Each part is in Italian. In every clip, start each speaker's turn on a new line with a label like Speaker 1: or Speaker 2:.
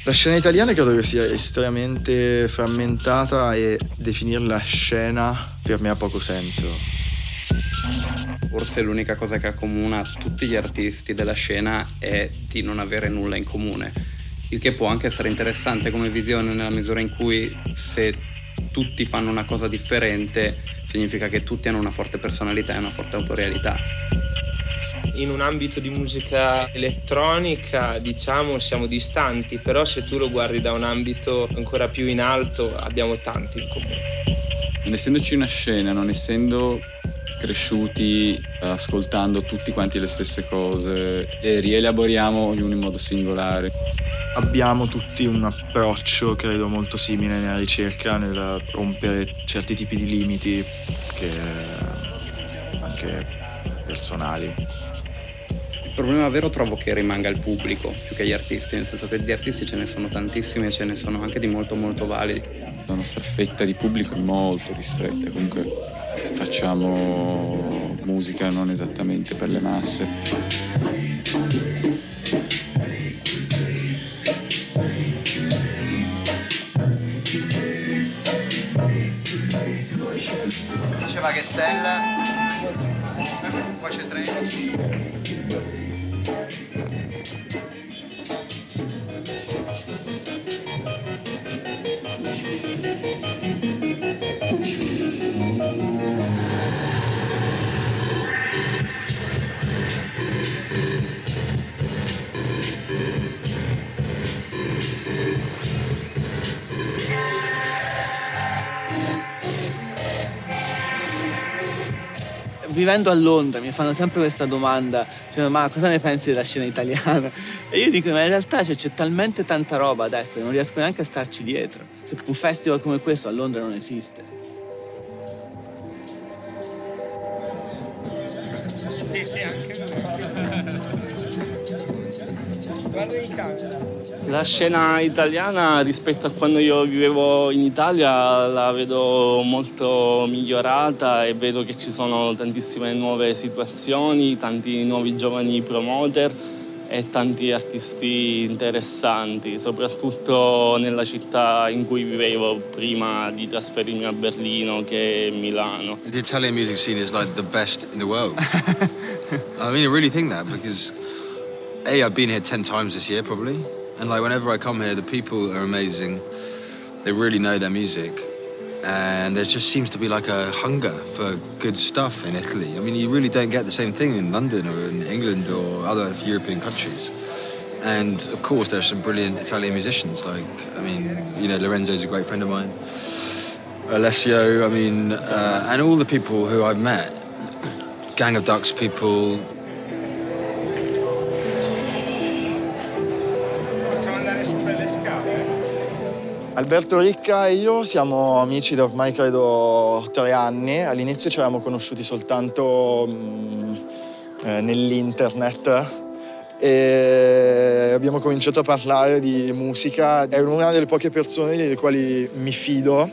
Speaker 1: La scena italiana credo che sia estremamente frammentata e definirla scena per me ha poco senso.
Speaker 2: Forse l'unica cosa che accomuna tutti gli artisti della scena è di non avere nulla in comune, il che può anche essere interessante come visione nella misura in cui se tutti fanno una cosa differente significa che tutti hanno una forte personalità e una forte autorialità.
Speaker 3: In un ambito di musica elettronica, diciamo, siamo distanti, però se tu lo guardi da un ambito ancora più in alto, abbiamo tanto in comune.
Speaker 4: Non essendoci una scena, non essendo cresciuti ascoltando tutti quanti le stesse cose, le rielaboriamo ognuno in modo singolare.
Speaker 1: Abbiamo tutti un approccio, credo, molto simile nella ricerca, nel rompere certi tipi di limiti, che anche personali.
Speaker 2: Il problema vero trovo che rimanga il pubblico più che gli artisti, nel senso che di artisti ce ne sono tantissimi e ce ne sono anche di molto molto validi.
Speaker 4: La nostra fetta di pubblico è molto ristretta, comunque facciamo musica non esattamente per le masse.
Speaker 5: Diceva che Stella, qua c'è 13.
Speaker 6: Vivendo a Londra mi fanno sempre questa domanda, cioè, ma cosa ne pensi della scena italiana? E io dico, ma in realtà c'è talmente tanta roba adesso che non riesco neanche a starci dietro. Cioè, un festival come questo a Londra non esiste.
Speaker 7: La scena italiana rispetto a quando io vivevo in Italia la vedo molto migliorata e vedo che ci sono tantissime nuove situazioni, tanti nuovi giovani promoter e tanti artisti interessanti, soprattutto nella città in cui vivevo prima di trasferirmi a Berlino, che è Milano.
Speaker 5: The Italian music scene is like the best in the world. I mean, I really think that because I've been here 10 times this year probably, and like whenever I come here, the people are amazing. They really know their music, and there just seems to be like a hunger for good stuff in Italy. I mean, you really don't get the same thing in London or in England or other European countries. And of course, there's some brilliant Italian musicians. Like, I mean, you know, Lorenzo's a great friend of mine. Alessio, I mean, and all the people who I've met, Gang of Ducks people.
Speaker 1: Alberto Ricca e io siamo amici da ormai credo 3 anni. All'inizio ci eravamo conosciuti soltanto nell'internet e abbiamo cominciato a parlare di musica. È una delle poche persone delle quali mi fido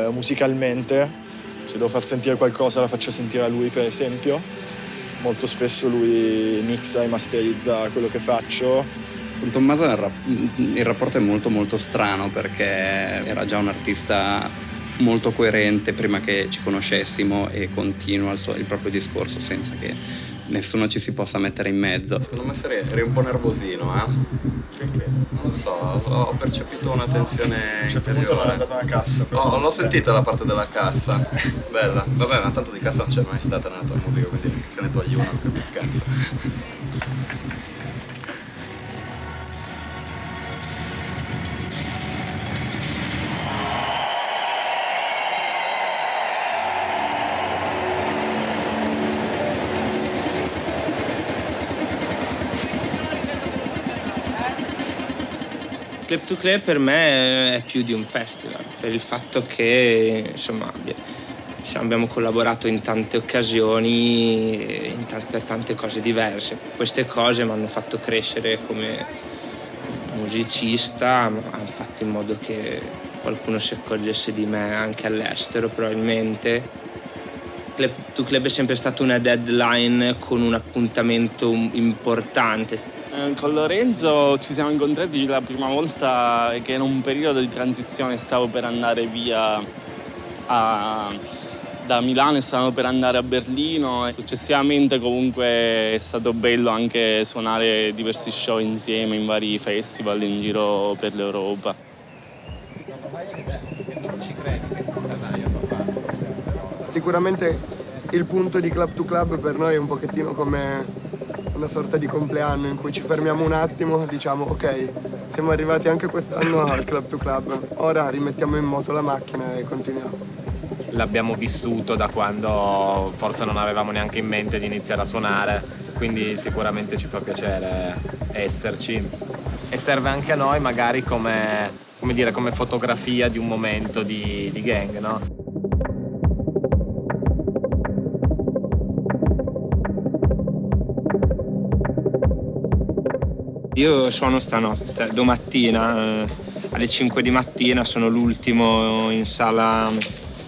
Speaker 1: musicalmente. Se devo far sentire qualcosa la faccio sentire a lui, per esempio. Molto spesso lui mixa e masterizza quello che faccio.
Speaker 2: Con Tommaso il rapporto è molto molto strano perché era già un artista molto coerente prima che ci conoscessimo e continua il proprio discorso senza che nessuno ci si possa mettere in mezzo. Secondo me eri un po' nervosino, Perché? Non lo so, ho percepito una tensione interiore.
Speaker 1: Non è andata una cassa.
Speaker 2: L'ho sentita la parte della cassa, bella. Vabbè, ma tanto di cassa non c'è mai stata nella tua musica, quindi se ne togli una, che cazzo.
Speaker 3: Clap to Clap per me è più di un festival, per il fatto che insomma abbiamo collaborato in tante occasioni, per tante cose diverse. Queste cose mi hanno fatto crescere come musicista, hanno fatto in modo che qualcuno si accorgesse di me anche all'estero probabilmente. Club to Club è sempre stato una deadline con un appuntamento importante.
Speaker 7: Con Lorenzo ci siamo incontrati la prima volta che in un periodo di transizione stavo per andare via da Milano e stavamo per andare a Berlino. Successivamente comunque è stato bello anche suonare diversi show insieme in vari festival in giro per l'Europa.
Speaker 8: Sicuramente il punto di Club to Club per noi è un pochettino come una sorta di compleanno in cui ci fermiamo un attimo e diciamo ok, siamo arrivati anche quest'anno al Club to Club, ora rimettiamo in moto la macchina e continuiamo.
Speaker 9: L'abbiamo vissuto da quando forse non avevamo neanche in mente di iniziare a suonare, quindi sicuramente ci fa piacere esserci e serve anche a noi magari come fotografia di un momento di gang, no?
Speaker 3: Io suono stanotte, domattina, alle 5 di mattina, sono l'ultimo in sala,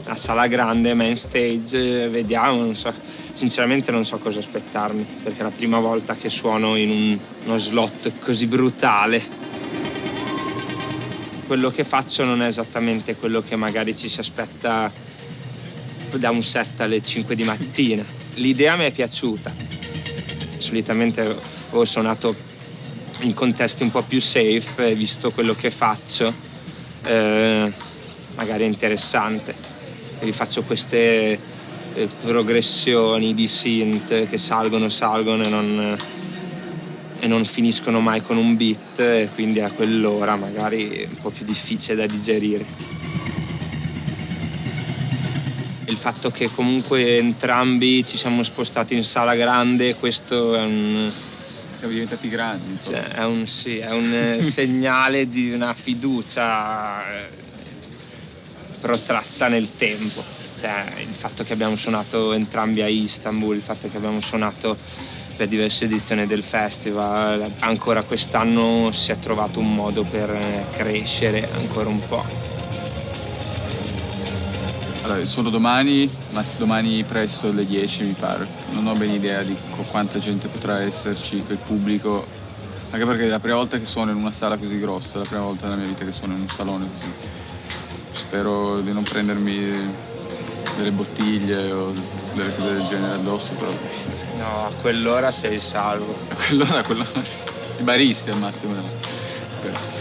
Speaker 3: a sala grande, main stage, vediamo, non so, sinceramente non so cosa aspettarmi, perché è la prima volta che suono in uno slot così brutale. Quello che faccio non è esattamente quello che magari ci si aspetta da un set alle 5 di mattina. L'idea mi è piaciuta. Solitamente ho suonato in contesti un po' più safe, visto quello che faccio, magari è interessante. Vi faccio queste progressioni di synth che salgono e non finiscono mai con un beat, e quindi a quell'ora magari è un po' più difficile da digerire. Il fatto che comunque entrambi ci siamo spostati in sala grande, questo è un...
Speaker 4: Siamo diventati grandi.
Speaker 3: Cioè, è un segnale di una fiducia protratta nel tempo. Cioè, il fatto che abbiamo suonato entrambi a Istanbul, il fatto che abbiamo suonato per diverse edizioni del festival, ancora quest'anno si è trovato un modo per crescere ancora un po'.
Speaker 4: Allora, sono domani presto alle 10 mi pare. Non ho ben idea di quanta gente potrà esserci, quel pubblico. Anche perché è la prima volta che suono in una sala così grossa, è la prima volta nella mia vita che suono in un salone così. Spero di non prendermi delle bottiglie o delle cose del genere addosso, però.
Speaker 3: No, a quell'ora sei salvo.
Speaker 4: A quell'ora sì. I baristi al massimo. Scherzo.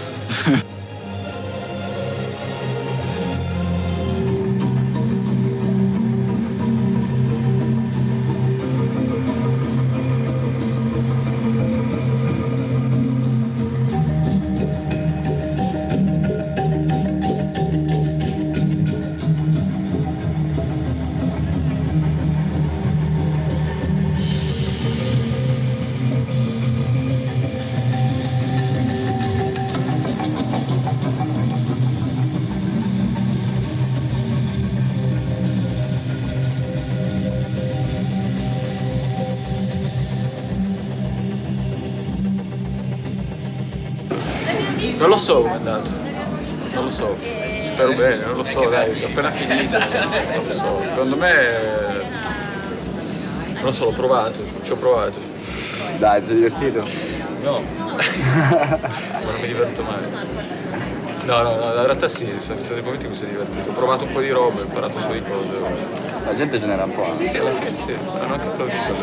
Speaker 4: Non lo so come è andato, non lo so, spero bene, non lo so, dai, appena finito, non lo so, secondo me, non lo so, l'ho provato, ci ho provato.
Speaker 10: Dai, ti sei divertito?
Speaker 4: No, ma non mi diverto mai. No, in realtà sì, sono stati momenti in cui mi sono divertito, ho provato un po' di roba, ho imparato un po' di cose.
Speaker 10: La gente ce n'era un po'.
Speaker 4: Sì, alla fine sì, hanno anche applaudito.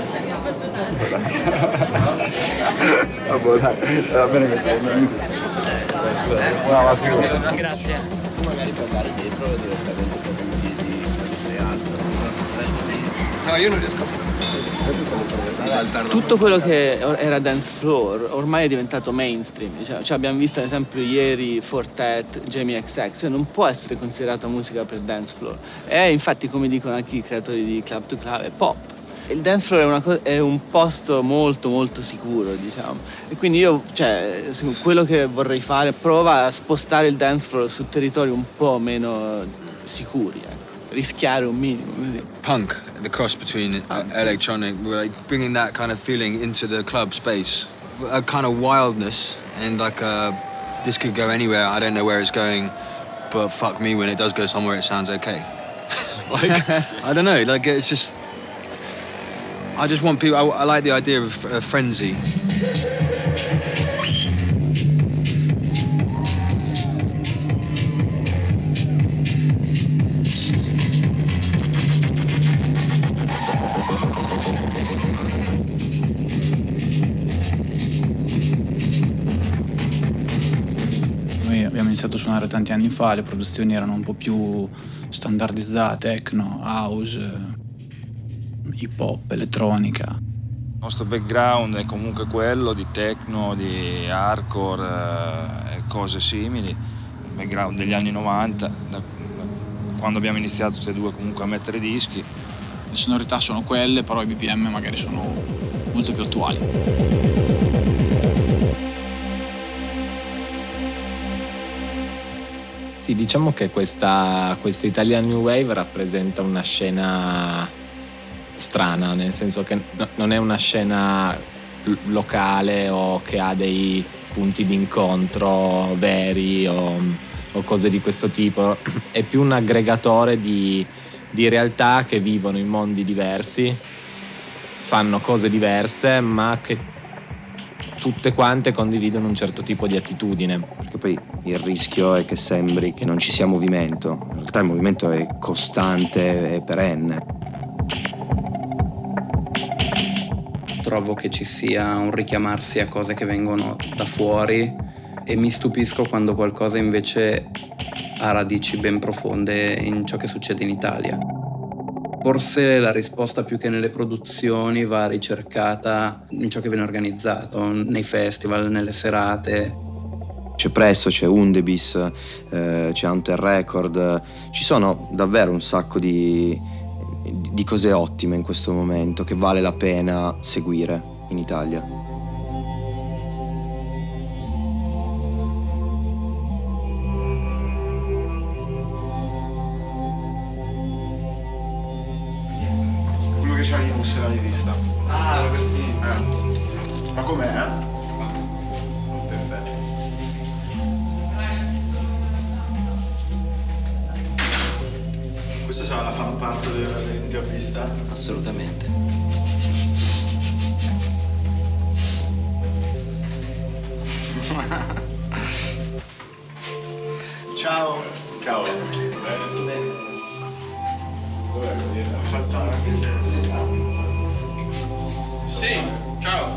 Speaker 10: Vabbè, dai, va bene così. No, ma figurati.
Speaker 11: Grazie.
Speaker 2: Magari può andare dietro direttamente per di altro.
Speaker 5: No, io non riesco a fare.
Speaker 6: Tutto quello che era dance floor ormai è diventato mainstream. Cioè, abbiamo visto ad esempio ieri Fortet, Jamie XX, non può essere considerata musica per dance floor. E infatti, come dicono anche i creatori di Club to Club, è pop. Il dance floor è un posto molto molto sicuro, diciamo. E quindi io, quello che vorrei fare, prova a spostare il dance floor su territori un po' meno sicuri, ecco. Rischiare un minimo.
Speaker 5: Punk, the cross between electronic, like bringing that kind of feeling into the club space, a kind of wildness, and like this could go anywhere. I don't know where it's going, but fuck me, when it does go somewhere, it sounds okay. Like, I don't know. Like, it's just. I just want people. I like the idea of frenzy.
Speaker 11: Noi abbiamo iniziato a suonare tanti anni fa, le produzioni erano un po' più standardizzate, techno, house, hip hop, elettronica.
Speaker 12: Il nostro background è comunque quello di techno, di hardcore e cose simili, il background degli anni 90, da quando abbiamo iniziato tutti e due comunque a mettere dischi.
Speaker 11: Le sonorità sono quelle, però i BPM magari sono molto più attuali.
Speaker 9: Sì, diciamo che questa Italian New Wave rappresenta una scena strana, nel senso che non è una scena locale o che ha dei punti d'incontro veri o cose di questo tipo, è più un aggregatore di realtà che vivono in mondi diversi, fanno cose diverse, ma che tutte quante condividono un certo tipo di attitudine.
Speaker 13: Perché poi il rischio è che sembri che non ci sia movimento. In realtà il movimento è costante e perenne.
Speaker 2: Trovo che ci sia un richiamarsi a cose che vengono da fuori e mi stupisco quando qualcosa invece ha radici ben profonde in ciò che succede in Italia. Forse la risposta più che nelle produzioni va ricercata in ciò che viene organizzato, nei festival, nelle serate.
Speaker 13: C'è Presso, c'è Undebis, c'è Hunter Record, ci sono davvero un sacco di cose ottime in questo momento che vale la pena seguire in Italia.
Speaker 1: Quello che c'ha i bus nella rivista.
Speaker 8: Ah, Robertini.
Speaker 1: Ma com'è?
Speaker 8: Perfetto.
Speaker 1: Questa sarà la fan part dell'intervista?
Speaker 13: Assolutamente.
Speaker 1: Ciao. Ciao. Bene. Dov'è? Saltare anche te.
Speaker 8: Sì, ciao.